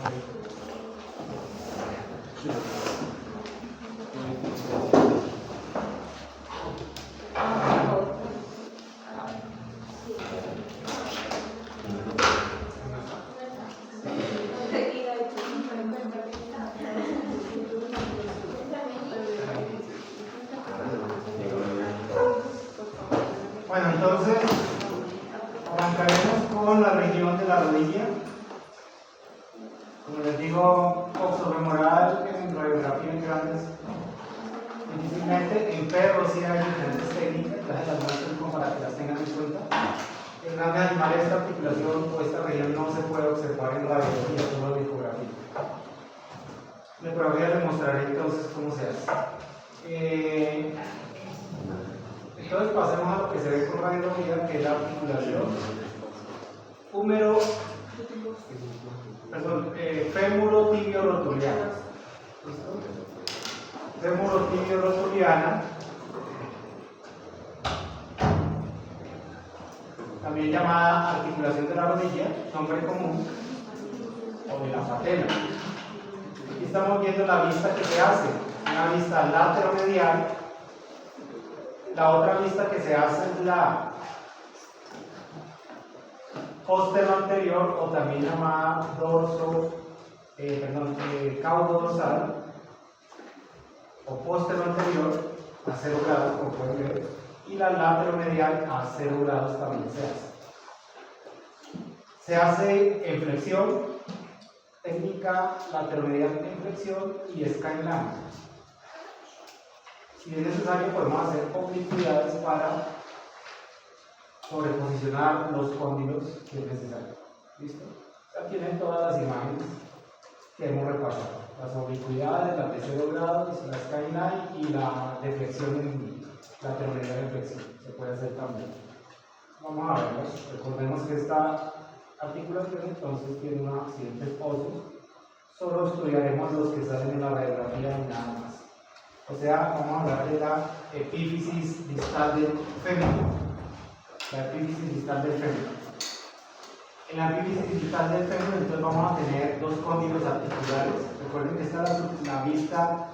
Bueno, entonces arrancaremos con la región de la rodilla. Como les digo, coxofemoral en radiografía en grandes. Difícilmente en perros sí hay diferentes técnicas, las muestro como para que las tengan en cuenta. En grandes animales esta articulación o esta región no se puede observar en radiografía, solo en ecografía. En ecografía les mostraré entonces cómo se hace. Entonces pasemos a lo que se ve con radiografía, que es la articulación fémuro tibio rotuliana. Fémuro tibio rotuliana, también llamada articulación de la rodilla, nombre común, o de la patela. Aquí estamos viendo la vista que se hace, una vista lateromedial. La otra vista que se hace es la postero-anterior, o también llamada caudo-dorsal, o postero-anterior a 0 grados, como pueden ver, y la lateromedial a 0 grados también se hace. Se hace en flexión, técnica lateromedial en flexión y skyline. Si es necesario, podemos hacer oblicuidades para sobreposicionar los cóndilos si es necesario. ¿Listo? Ya tienen todas las imágenes que hemos repasado. Las oblicuidades, las de 0 grados, la skyline y la deflexión en lateromedial en flexión. Se puede hacer también. Vamos a verlos. Recordemos que esta articulación entonces tiene unos accidentes óseos. Solo estudiaremos los que salen en la radiografía y nada más. O sea, vamos a hablar de la epífisis distal del fémur. La epífisis distal del fémur. En la epífisis distal del fémur, entonces vamos a tener dos cóndilos articulares. Recuerden que esta es la vista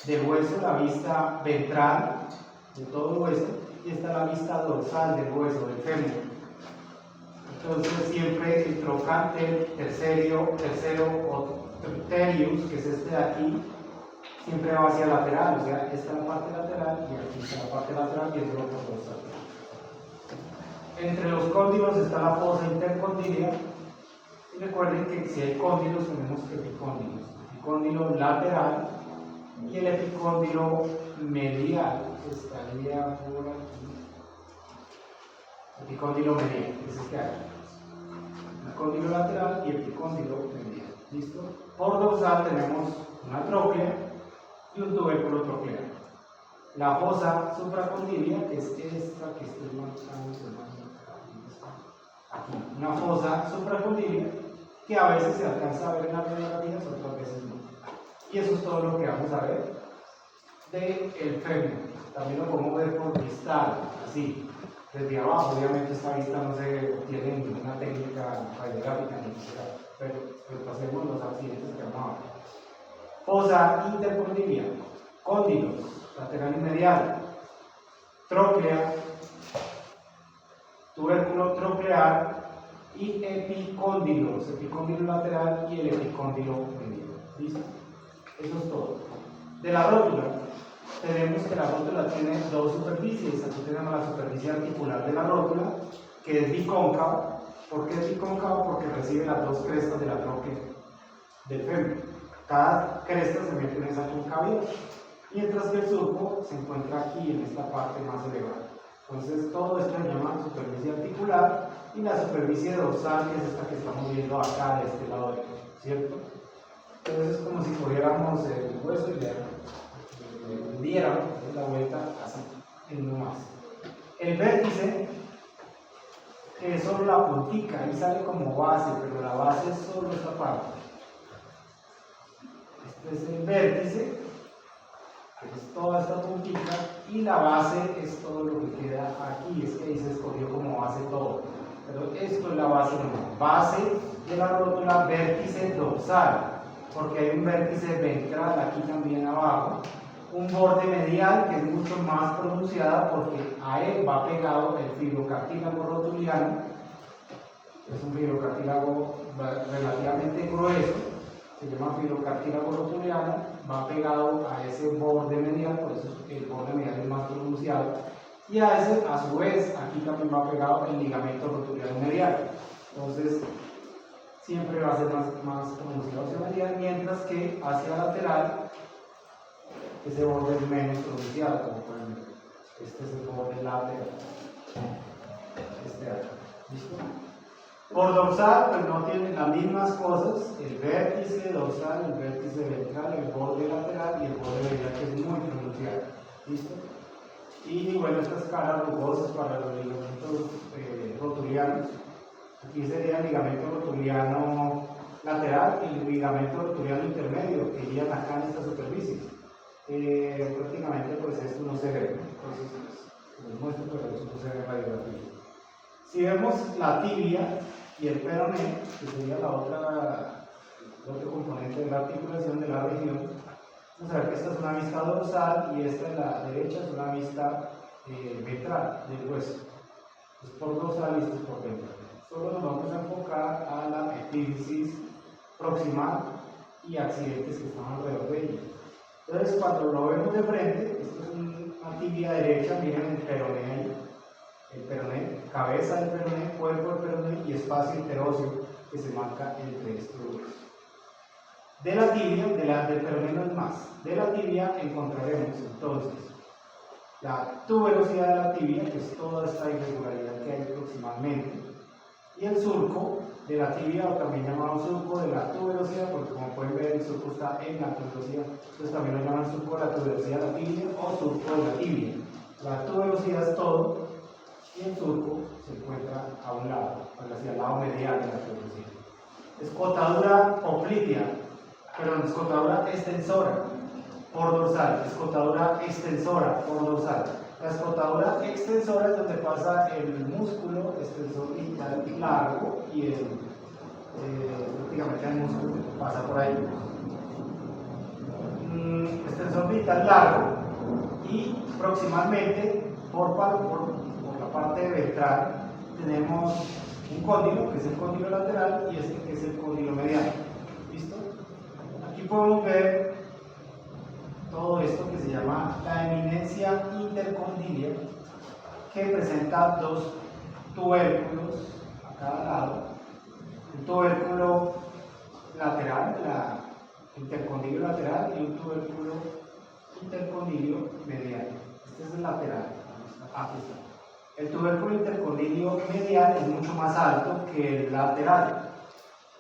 del hueso, la vista ventral de todo el hueso, y esta es la vista dorsal del hueso, del fémur. Entonces, siempre el trocánter tercero o tertius, que es este de aquí, siempre va hacia lateral, o sea, esta es la parte lateral y aquí está la parte lateral y el otro dorsal. Entre los cóndilos está la fosa intercondílea, y recuerden que si hay cóndilos tenemos epicóndilos. Epicóndilo lateral y el epicóndilo medial, que estaría por aquí. Epicóndilo medial, que es este aquí. Epicóndilo lateral y epicóndilo medial. ¿Listo? Por dorsal tenemos una tróclea y un tubérculo troclear. La fosa supracondílea, que es esta que estoy marcando aquí, una fosa supracondílea que a veces se alcanza a ver en las radiografías, otras veces no. Y eso es todo lo que vamos a ver del fémur. También lo podemos ver por distal, así, desde abajo. Obviamente esta vista no se obtiene en ninguna técnica radiográfica ni siquiera, pero pasemos los accidentes que vamos a ver. Fosa intercondílea, cóndilos, lateral y medial, tróclea, tubérculo troclear y epicóndilos, epicóndilo lateral y el epicóndilo medial. ¿Listo? Eso es todo. De la rótula, tenemos que la rótula tiene dos superficies. Aquí tenemos la superficie articular de la rótula, que es bicóncava. ¿Por qué es bicóncava? Porque recibe las dos crestas de la tróquea del fémur. Cada cresta se mete en esa concavidad, mientras que el surco se encuentra aquí en esta parte más elevada. Entonces todo esto se llama superficie articular, y la superficie dorsal, que es esta que estamos viendo acá de este lado derecho, ¿cierto? Entonces es como si cogiéramos el hueso y le diéramos la vuelta así, en uno más. El vértice, que es solo la puntica, ahí sale como base, pero la base es solo esta parte. Este es el vértice, que es toda esta puntita, y la base es todo lo que queda aquí. Es que ahí se escogió como base todo. Pero esto es la base normal. Base de la rótula, vértice dorsal, porque hay un vértice ventral aquí también abajo, un borde medial que es mucho más pronunciado porque a él va pegado el fibrocartílago rotuliano. Es un fibrocartílago relativamente grueso, se llama fibrocartílago rotuliano, va pegado a ese borde medial, por eso el borde medial es más pronunciado, y a ese, a su vez, aquí también va pegado el ligamento rotuliano medial. Entonces, siempre va a ser más pronunciado hacia medial, mientras que hacia lateral, ese borde es menos pronunciado, como pueden ver. Este es el borde lateral. ¿Listo? Por dorsal, pues no tienen las mismas cosas, el vértice dorsal, el vértice ventral, el borde lateral y el borde medial, que es muy pronunciado. ¿Listo? Y bueno, estas caras rugosas para los ligamentos rotulianos. Aquí sería el ligamento rotuliano lateral y el ligamento rotuliano intermedio, que irían acá en esta superficie. Prácticamente pues esto no se ve, entonces les muestro, pero eso no se ve en radiografía. Si vemos la tibia y el peroné, que sería el otro componente de la articulación de la región, vamos a ver que esta es una vista dorsal y esta en la derecha es una vista ventral del hueso. Es por dorsal y esto es por ventral. Solo nos vamos a enfocar a la epífisis proximal y accidentes que están alrededor de ella. Entonces, cuando lo vemos de frente, esto es una tibia derecha, miren el peroné ahí. El peroné, cabeza del peroné, cuerpo del peroné y espacio interóseo que se marca entre estos dos. De la tibia, del peroné no es más. De la tibia encontraremos entonces la tuberosidad de la tibia, que es toda esta irregularidad que hay proximalmente, y el surco de la tibia, o también llamado surco de la tuberosidad, porque como pueden ver el surco está en la tuberosidad, entonces también lo llaman surco de la tuberosidad de la tibia o surco de la tibia. La tuberosidad es todo y el surco se encuentra a un lado, hacia el lado medial de la tuberosidad. Escotadura poplitea, perdón, escotadura extensora por dorsal, escotadura extensora por dorsal. La escotadura extensora es donde pasa el músculo extensor vital largo y prácticamente el músculo que pasa por ahí. Extensor vital largo y proximalmente por la parte ventral tenemos un cóndilo, que es el cóndilo lateral, y este que es el cóndilo medial. ¿Listo? Aquí podemos ver todo esto que se llama la eminencia intercondilia, que presenta dos tubérculos a cada lado, un tubérculo lateral, intercondilio lateral, y un tubérculo intercondilio medial. Este es el lateral. Aquí está. El tubérculo intercondilio medial es mucho más alto que el lateral.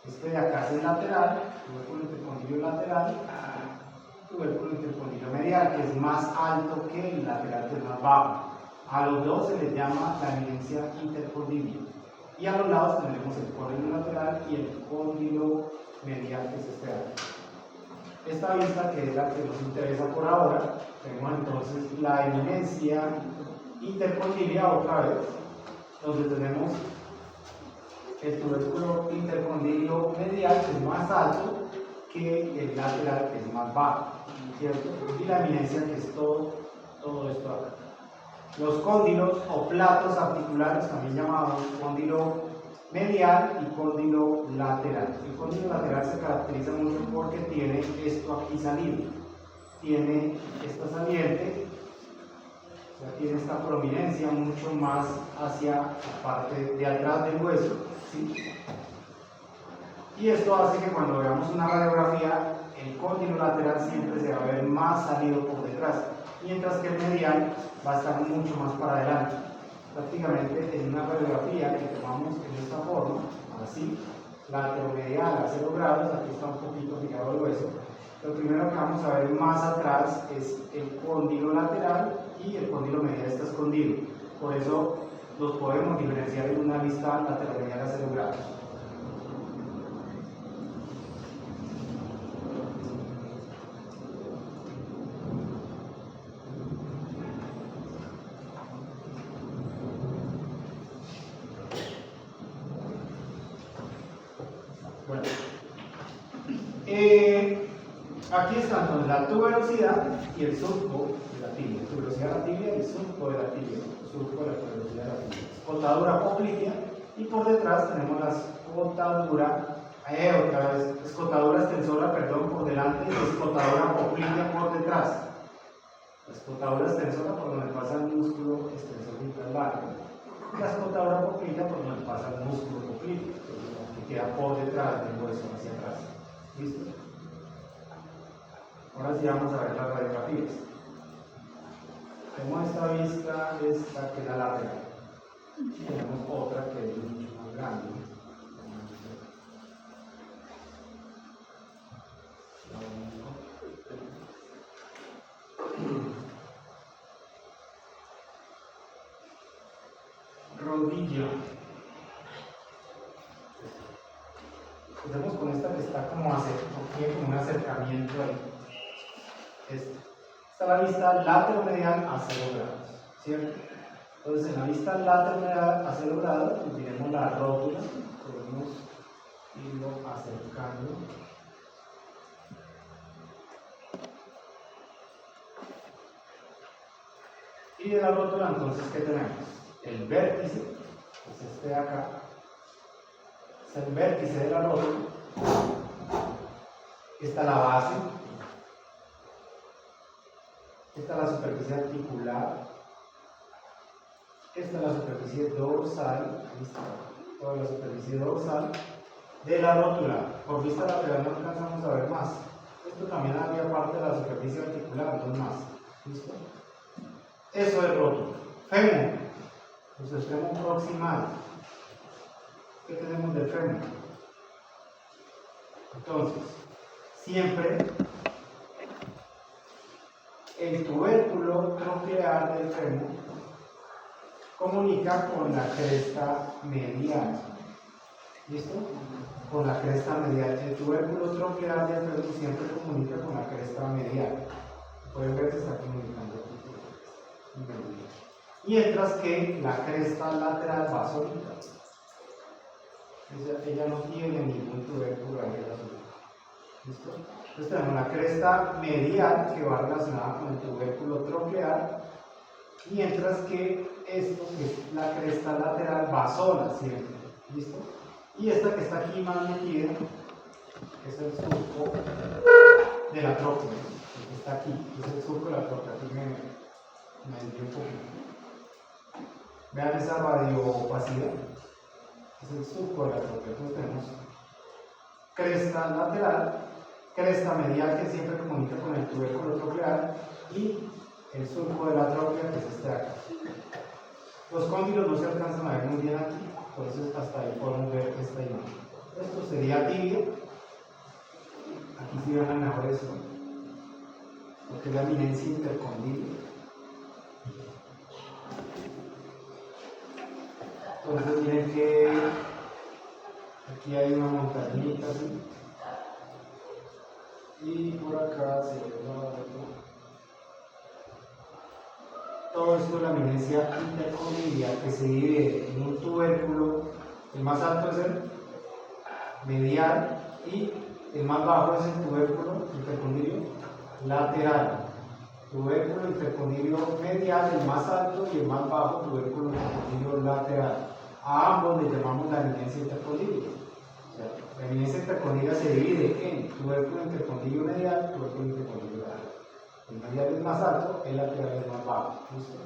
Este de acá es el lateral, tubérculo intercondilio lateral, tubérculo intercondilio medial, que es más alto que el lateral, que es más bajo. A los dos se les llama la eminencia intercondilia. Y a los lados tenemos el cóndilo lateral y el cóndilo medial, que es este de aquí. Esta vista, que es la que nos interesa por ahora, tenemos entonces la eminencia intercondilia otra vez, donde tenemos el tubérculo intercondilio medial, que es más alto que el lateral, que es más bajo, ¿cierto? Y la eminencia, que es todo esto acá. Los cóndilos o platos articulares, también llamados cóndilo medial y cóndilo lateral. El cóndilo lateral se caracteriza mucho porque tiene esto aquí salido, tiene esta saliente, o sea, tiene esta prominencia mucho más hacia la parte de atrás del hueso, ¿sí? Y esto hace que cuando veamos una radiografía, el cóndilo lateral siempre se va a ver más salido por detrás, mientras que el medial va a estar mucho más para adelante. Prácticamente en una radiografía que tomamos en esta forma, así, lateromedial a 0 grados, aquí está un poquito pegado el hueso. Lo primero que vamos a ver más atrás es el cóndilo lateral y el cóndilo medial está escondido. Por eso los podemos diferenciar en una vista lateromedial a 0 grados. Aquí están entonces la tuberosidad y el surco de la tibia. Tuberosidad de la tibia y el surco de la tibia. El surco de la tuberosidad de la tibia. Escotadura poplitea y por detrás tenemos la escotadura, otra vez, escotadura extensora, perdón, por delante y escotadura poplitea por detrás. La escotadura extensora por donde pasa el músculo extensor interlargo. La escotadura poplitea por donde pasa el músculo popliteo, que queda por detrás del hueso hacia atrás. ¿Listo? Ahora sí vamos a ver las radiografías. Tenemos esta vista, esta que es la lateral. Y tenemos otra que es mucho más grande. Rodilla. Empecemos con esta que está como tiene como un acercamiento ahí. Esta es la vista lateromedial a 0 grados, ¿cierto? Entonces en la vista lateromedial a 0 grados pues tenemos la rótula, podemos irlo acercando. Y de la rótula entonces, ¿qué tenemos? El vértice, que es este de acá, es el vértice de la rótula. Esta es la base. Esta es la superficie articular. Esta es la superficie dorsal. Ahí está, toda la superficie dorsal de la rótula. Por vista lateral no alcanzamos a ver más. Esto también había parte de la superficie articular, dos más. ¿Listo? Eso es rótula. Fémur, nuestro extremo proximal. ¿Qué tenemos del fémur? Entonces, siempre el tubérculo tronclear del fémur comunica con la cresta medial. ¿Listo? Con la cresta medial. El tubérculo tronclear del fémur siempre comunica con la cresta medial. Pueden ver que está comunicando aquí. Mientras que la cresta lateral va solita. Ella no tiene ningún tubérculo ahí en la solita. ¿Listo? Entonces tenemos la cresta medial que va relacionada con el tubérculo tronclear, mientras que esto, que es la cresta lateral, va sola siempre. ¿Listo? Y esta que está aquí más metida es el surco de la tróclea, que está aquí, es el surco de la tróclea. Aquí me dio un poquito. Vean esa radiopacidad, es el surco de la tróclea. Entonces tenemos cresta lateral, cresta medial que siempre comunica con el tubérculo troclear y el surco de la tróclea que es este de acá. Los cóndilos no se alcanzan a ver muy bien aquí, por eso hasta ahí podemos ver esta imagen. Esto sería tibia. Aquí sí ven mejor eso, porque es la eminencia intercondyle. Entonces miren que aquí hay una montañita así. Y por acá se ve todo esto es la eminencia intercondyliar que se divide en un tubérculo. El más alto es el medial y el más bajo es el tubérculo intercondilio lateral. Tubérculo intercondilio medial, el más alto, y el más bajo, tubérculo intercondilio lateral. A ambos le llamamos la eminencia intercondilia. O sea, la eminencia intercondilia se divide en tubérculo intercondilio medial, tubérculo intercondilio lateral. El medial es más alto, el lateral es más bajo. ¿Listo?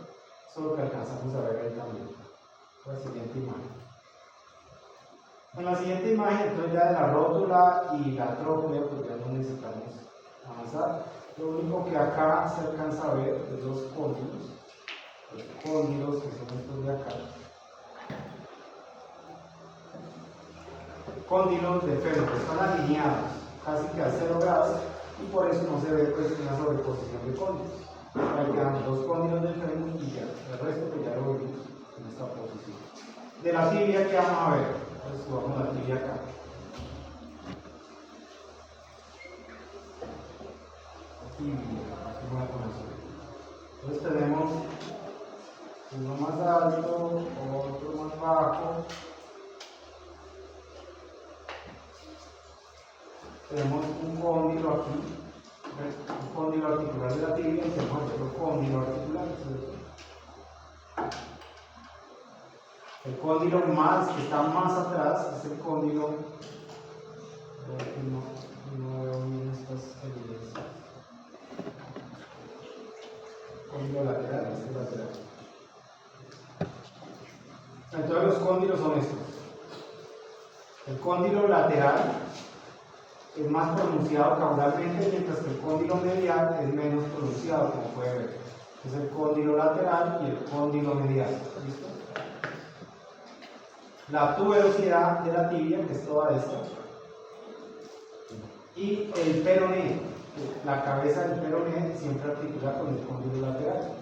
Eso es lo que alcanzamos a ver ahí también. La siguiente imagen. En la siguiente imagen, entonces ya de la rótula y la tróclea, pues ya no necesitamos avanzar. Lo único que acá se alcanza a ver es los cóndilos. Los cóndilos que son estos de acá. Cóndilos del fémur que están alineados casi que a 0 grados y por eso no se ve pues una sobreposición de cóndilos. Ahí quedan dos cóndilos del fémur y ya, el resto pues ya lo vimos en esta posición. De la tibia, ¿qué vamos a ver? Entonces subamos la tibia acá. Aquí voy a conocer. Entonces tenemos uno más alto, otro más bajo. tenemos un cóndilo aquí, un cóndilo articular de la tibia y tenemos otro cóndilo articular. El cóndilo que está más atrás es el cóndilo, no veo bien estas evidencias. Cóndilo lateral, este lateral. Entonces los cóndilos son estos. El cóndilo lateral es más pronunciado caudalmente, mientras que el cóndilo medial es menos pronunciado, como puede ver. Es el cóndilo lateral y el cóndilo medial. ¿Listo? La tuberosidad de la tibia, que es toda esta, y el peroné, la cabeza del peroné siempre articula con el cóndilo lateral.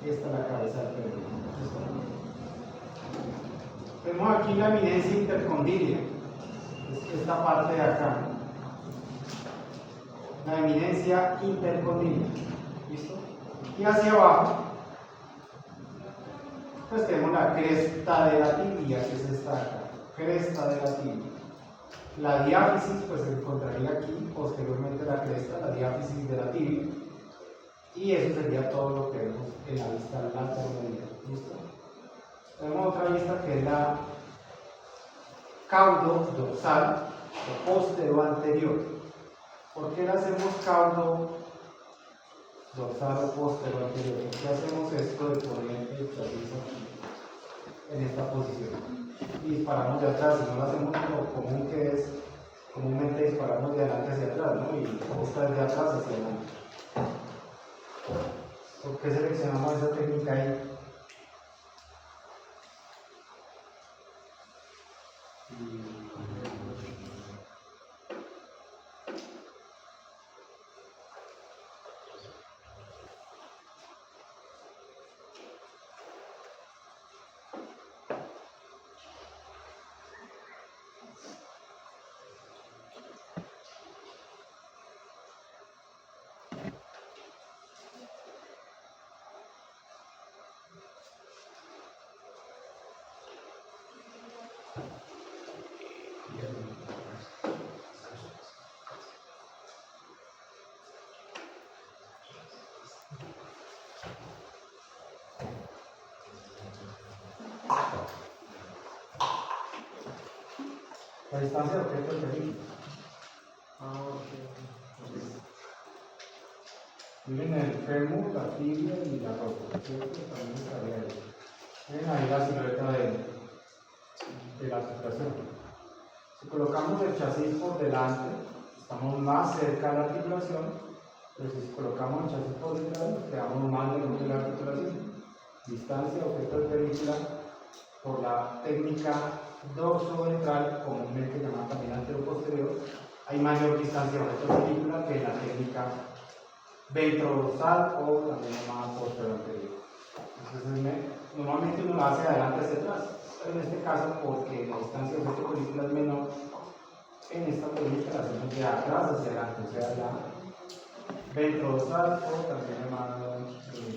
Esta es la cabeza del peroné. Tenemos aquí la eminencia intercondílea, es esta parte de acá, la eminencia intercondílea. ¿Listo? Y hacia abajo pues tenemos la cresta de la tibia, que es esta acá, cresta de la tibia. La diáfisis pues se encontraría aquí, posteriormente la cresta, la diáfisis de la tibia, y eso sería todo lo que vemos en la vista lateromedial. ¿Listo? Tenemos otra vista que es la caudo dorsal o postero anterior. ¿Por qué le hacemos caudo dorsal o postero anterior? ¿Por qué hacemos esto de poner el chasis aquí, en esta posición? Y disparamos de atrás, si no lo hacemos lo común que es, comúnmente disparamos de adelante hacia atrás, ¿no? Y esta es de atrás hacia adelante. ¿Por qué seleccionamos esa técnica ahí? La distancia de objeto del pelín. Miren el fémur, la tibia y la rótula, ¿cierto? También estaría ahí. Miren ahí la silueta de la articulación. Si colocamos el chasis por delante, estamos más cerca de la articulación, pero si colocamos el chasis por detrás, quedamos más lejos de la articulación. Distancia objeto de película por la técnica dorso-ventral, comúnmente llamada también antero-posterior, hay mayor distancia objeto de película que en la técnica ventrodorsal o también llamada posterior-anterior. Entonces, normalmente uno lo hace de adelante hacia atrás, pero en este caso, porque la distancia objeto de película es menor, en esta técnica la hacemos de atrás hacia adelante, o sea, la ventrodorsal o también llamada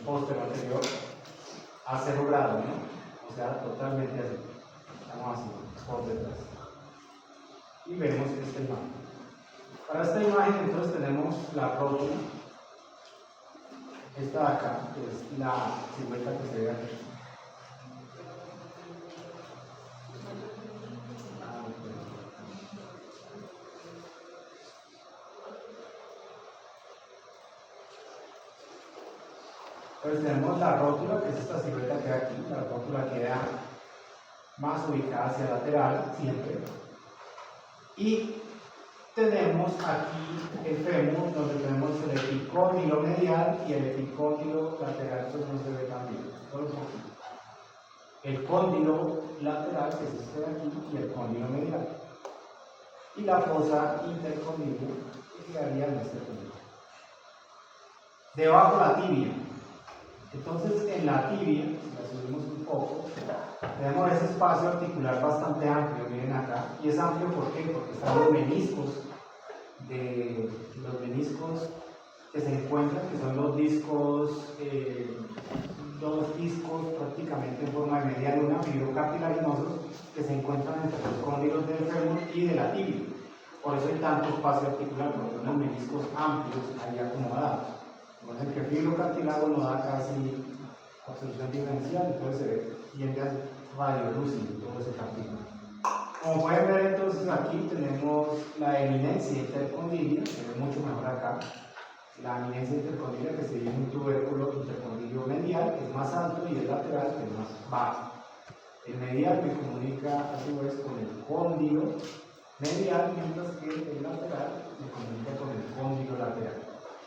posterior-anterior a 0 grados, ¿no? O sea, totalmente así. Estamos así, por detrás. Y vemos esta imagen. Para esta imagen, entonces, tenemos la rótula. Esta de acá, que es la silueta que se ve aquí. Entonces tenemos la rótula, que es esta silueta que hay aquí. La rótula queda más ubicada hacia lateral, siempre. Y tenemos aquí el fémur, donde tenemos el epicóndilo medial y el epicóndilo lateral, pues no se ve tan bien, solo un poquito. El cóndilo lateral, que es este de aquí, y el cóndilo medial. Y la fosa intercondílea, que quedaría en este punto. Debajo la tibia. Entonces, en la tibia, si la subimos un poco, tenemos ese espacio articular bastante amplio, miren acá. Y es amplio ¿por qué? Porque están los meniscos que se encuentran, que son los discos, dos discos prácticamente en forma de media luna, fibrocartilarinosos, que se encuentran entre los cóndilos del fémur y de la tibia. Por eso hay tanto espacio articular, porque unos meniscos amplios ahí acomodados. Entonces el fibrocartílago no da casi absorción diferencial, entonces se tiende a radiolúcido todo ese cartílago. Como pueden ver, entonces aquí tenemos la eminencia intercondilia, se ve mucho mejor acá. La eminencia intercondilia que sería un tubérculo intercondilio medial, que es más alto, y el lateral, que es más bajo. El medial me comunica a su vez con el cóndilo medial, mientras que el lateral me comunica con el cóndilo lateral.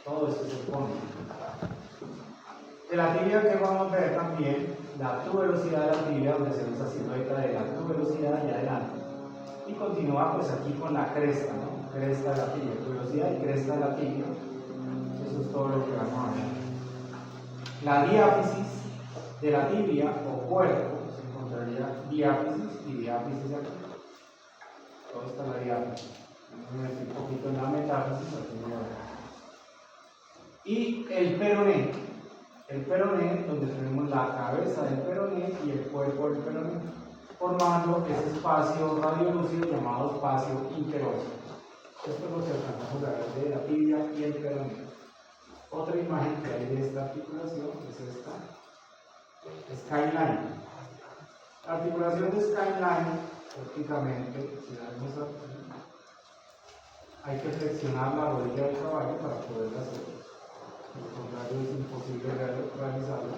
Todo esto es el cóndilo. De la tibia que vamos a ver también la tuberosidad de la tibia, donde se ve esa silueta de la tuberosidad allá adelante. Y continúa pues aquí con la cresta, ¿no? Cresta de la tibia, tuberosidad y cresta de la tibia. Eso es todo lo que vamos a ver. La diáfisis de la tibia o cuerpo, se encontraría diáfisis y diáfisis aquí. Todo está en la diáfisis. Vamos a meter un poquito en la metáfisis, aquí no va a ver. Y el peroné. El peroné, donde tenemos la cabeza del peroné y el cuerpo del peroné, formando ese espacio radiolúcido llamado espacio interóseo. Esto es lo que alcanzamos a ver de la tibia y el peroné. Otra imagen que hay de esta articulación es esta, skyline. La articulación de skyline, prácticamente, si la vemos aquí, hay que flexionar la rodilla del caballo para poderla hacer. Por lo contrario, es imposible realizarlo.